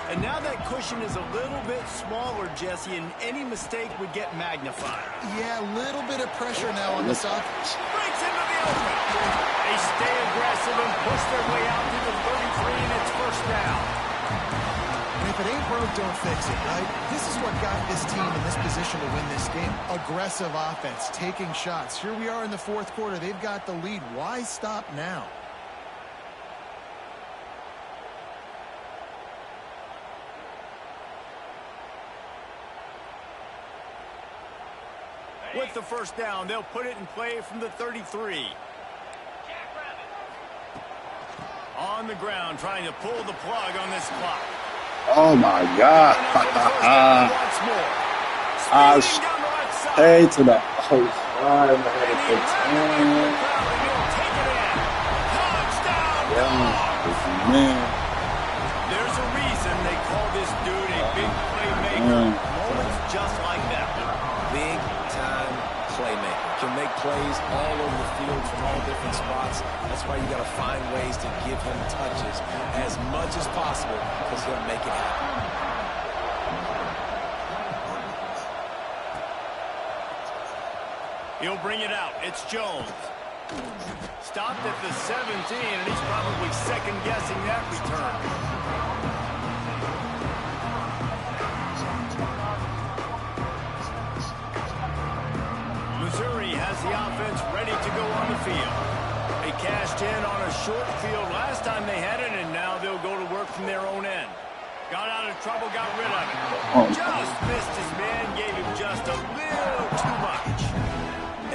And now that cushion is a little bit smaller, Jesse, and any mistake would get magnified. Yeah, a little bit of pressure now on this offense. Breaks into the open. They stay aggressive and push their way out to the 33, and it's first down. And if it ain't broke, don't fix it, right? This is what got this team in this position to win this game. Aggressive offense, taking shots. Here we are in the fourth quarter. They've got the lead. Why stop now? With the first down, they'll put it in play from the 33. On the ground, trying to pull the plug on this clock. Oh my God. Hey to the outside. Man. There's a reason they call this dude a big playmaker. Moments just like that. Big-time playmaker. Can make plays all over the field from all different spots. That's why you got to find ways to give him touches as much as possible because he'll make it happen. He'll bring it out. It's Jones. Stopped at the 17, and he's probably second-guessing that return. Missouri has the offense ready to go on the field. They cashed in on a short field last time they had it, and now they'll go to work from their own end. Got out of trouble, got rid of it. Just missed his man, gave him just a little too much.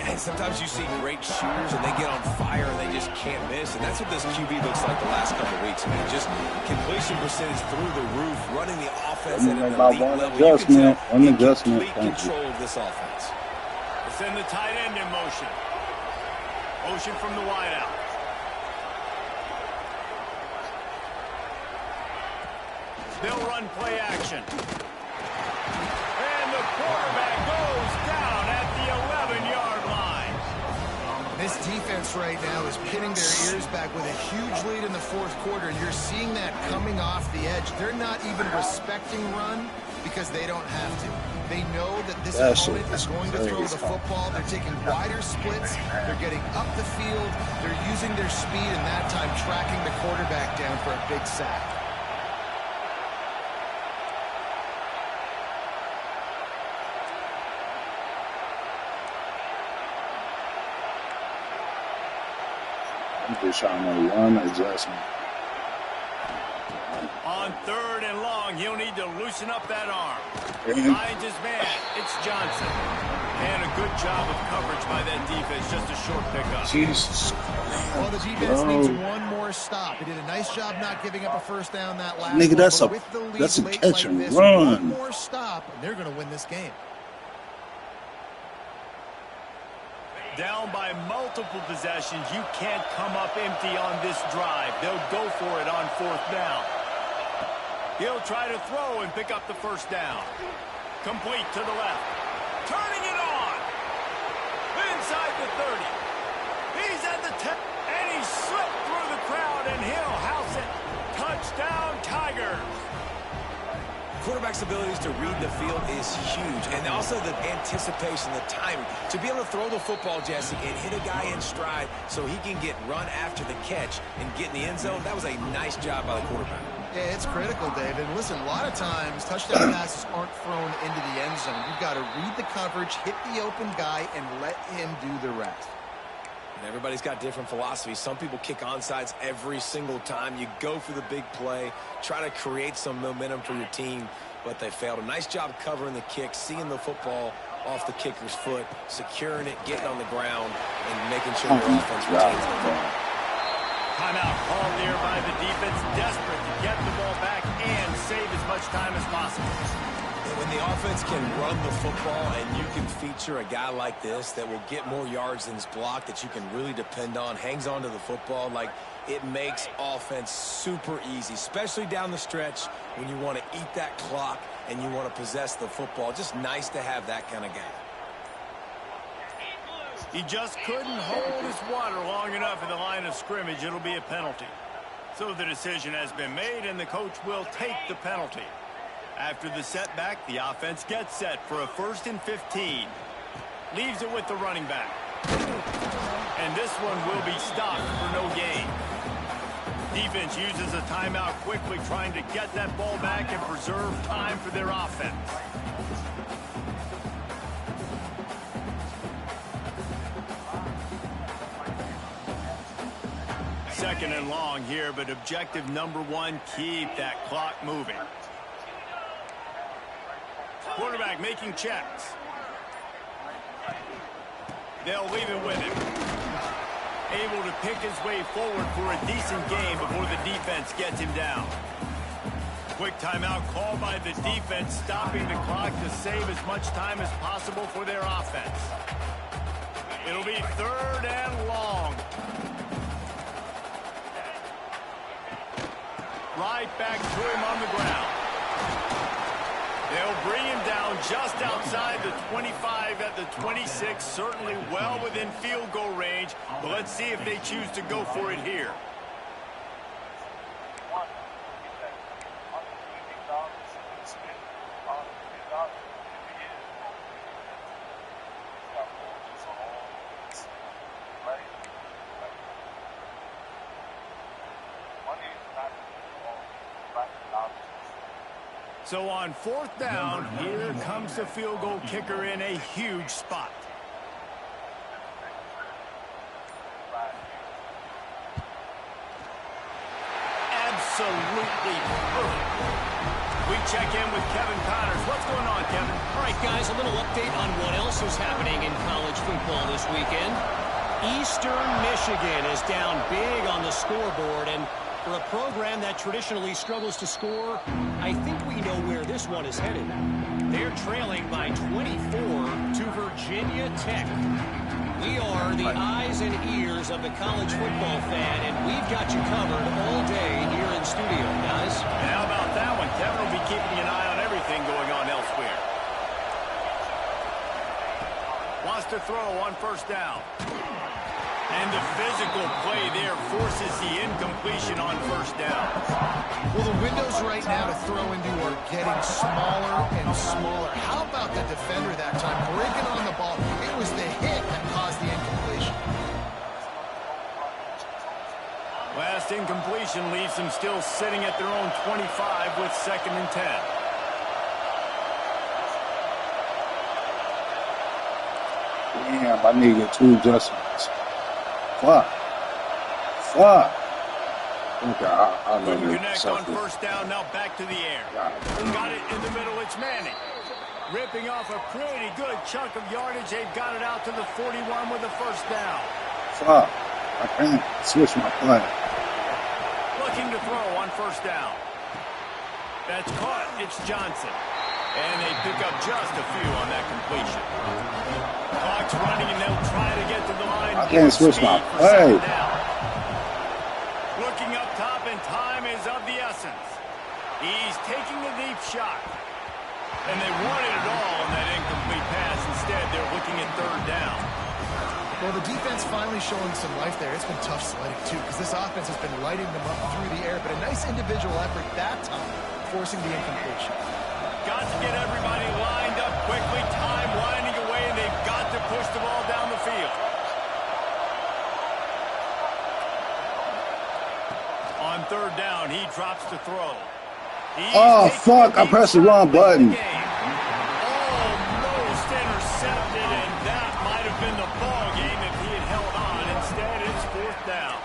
And sometimes you see great shooters and they get on fire and they just can't miss. And that's what this QB looks like the last couple of weeks, man. Just completion percentage through the roof, running the offense at an elite level. You can tell in complete control of this offense. It's in the tight end in motion. Motion from the wideout. They'll run play action. And the quarterback goes down at the 11-yard line. This defense right now is pinning their ears back with a huge lead in the fourth quarter. You're seeing that coming off the edge. They're not even respecting run because they don't have to. They know that this opponent is going to throw the football. They're taking wider splits. They're getting up the field. They're using their speed, and that time tracking the quarterback down for a big sack. I'm just trying to run adjustment. On 3rd and long, he'll need to loosen up that arm. Mm-hmm. Finds his man. It's Johnson. And a good job of coverage by that defense. Just a short pickup. Jesus. Well, the defense needs one more stop. They did a nice job not giving up a first down that last Nigga, that's one, a catch and this, run. One more stop, and they're going to win this game. Down by multiple possessions, you can't come up empty on this drive. They'll go for it on 4th down. He'll try to throw and pick up the first down. Complete to the left. Turning it on. Inside the 30. He's at the 10. And he slipped through the crowd, and he'll house it. Touchdown, Tigers. Quarterback's abilities to read the field is huge, and also the anticipation, the timing. To be able to throw the football, Jesse, and hit a guy in stride so he can get run after the catch and get in the end zone, that was a nice job by the quarterback. Yeah, it's critical, David. Listen, a lot of times touchdown passes aren't thrown into the end zone. You've got to read the coverage, hit the open guy, and let him do the rest. And everybody's got different philosophies. Some people kick onsides every single time. You go for the big play, try to create some momentum for your team, but they failed. A nice job covering the kick, seeing the football off the kicker's foot, securing it, getting on the ground, and making sure your offense retains the ball. Timeout called there by the defense, desperate to get the ball back and save as much time as possible. When the offense can run the football and you can feature a guy like this that will get more yards than his block, that you can really depend on, hangs on to the football, like it makes offense super easy, especially down the stretch when you want to eat that clock and you want to possess the football. Just nice to have that kind of guy. He just couldn't hold his water long enough in the line of scrimmage. It'll be a penalty. So the decision has been made, and the coach will take the penalty. After the setback, the offense gets set for a 1st and 15. Leaves it with the running back. And this one will be stopped for no gain. Defense uses a timeout quickly, trying to get that ball back and preserve time for their offense. Second and long here, but objective number 1, keep that clock moving. Quarterback making checks. They'll leave it with him. Able to pick his way forward for a decent game before the defense gets him down. Quick timeout called by the defense, stopping the clock to save as much time as possible for their offense. It'll be 3rd and long. Right back to him on the ground. They'll bring him down just outside the 25 at the 26, certainly well within field goal range, but let's see if they choose to go for it here. So on 4th down, here comes the field goal kicker in a huge spot. Absolutely perfect. We check in with Kevin Connors. What's going on, Kevin? All right, guys, a little update on what else is happening in college football this weekend. Eastern Michigan is down big on the scoreboard, and for a program that traditionally struggles to score, I think we know where this one is headed. They're trailing by 24 to Virginia Tech. We are the eyes and ears of the college football fan, and we've got you covered all day here in studio, guys. And how about that one? Kevin will be keeping an eye on everything going on elsewhere. Wants to throw on first down. And the physical play there forces the incompletion on first down. Well, the windows right now to throw into are getting smaller and smaller. How about the defender that time breaking on the ball? It was the hit that caused the incompletion. Last incompletion leaves them still sitting at their own 25 with 2nd and 10. Damn, I need to get 2 adjustments. Fuck. Okay, I know Couldn't this. connect on first down, now back to the air. Got it in the middle, it's Manning. Ripping off a pretty good chunk of yardage. They've got it out to the 41 with a first down. Fuck. I can't switch my play. Looking to throw on first down. That's caught. It's Johnson. And they pick up just a few on that completion. Clock's running, and they'll try to get to the line. I can't switch my play. Looking up top, and time is of the essence. He's taking the deep shot. And they wanted it all on that incomplete pass. Instead, they're looking at 3rd down. Well, the defense finally showing some life there. It's been tough sledding, too, because this offense has been lighting them up through the air. But a nice individual effort that time, forcing the incompletion. Got to get everybody lined up quickly. Time winding away, and they've got to push the ball down the field. On 3rd down, he drops to throw. Oh, fuck. I pressed the wrong button. Almost intercepted, and that might have been the ball game if he had held on. Instead, it's 4th down.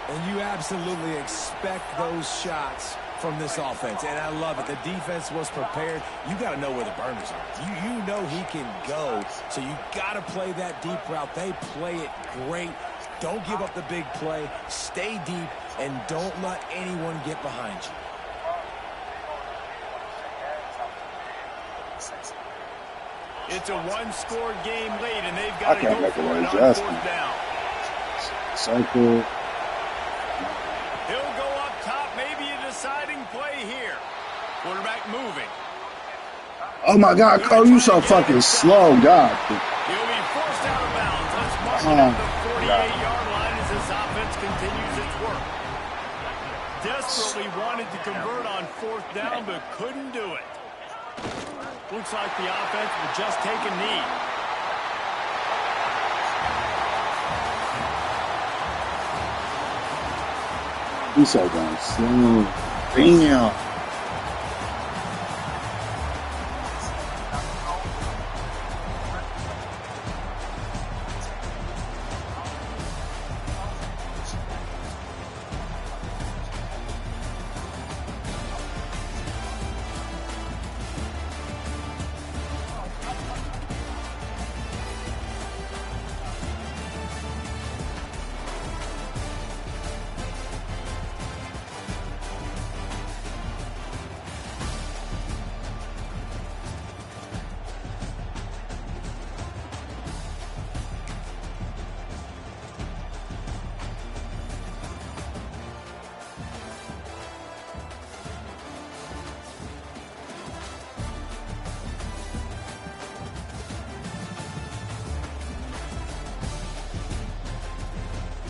And you absolutely expect those shots from this offense, and I love it. The defense was prepared. You got to know where the burners are. You know he can go, so you got to play that deep route. They play it great. Don't give up the big play. Stay deep, and don't let anyone get behind you. It's a 1-score game late, and they've got to go for it on 4th down. Circle. He'll go up top, maybe a deciding play here. Quarterback moving. Oh my God, Cole, you so fucking slow, God. He'll be forced out of bounds. Let's mark it at the 48-yard line as this offense continues its work. Desperately wanted to convert on 4th down, but couldn't do it. Looks like the offense will just take a knee. He's so damn slow. Damn.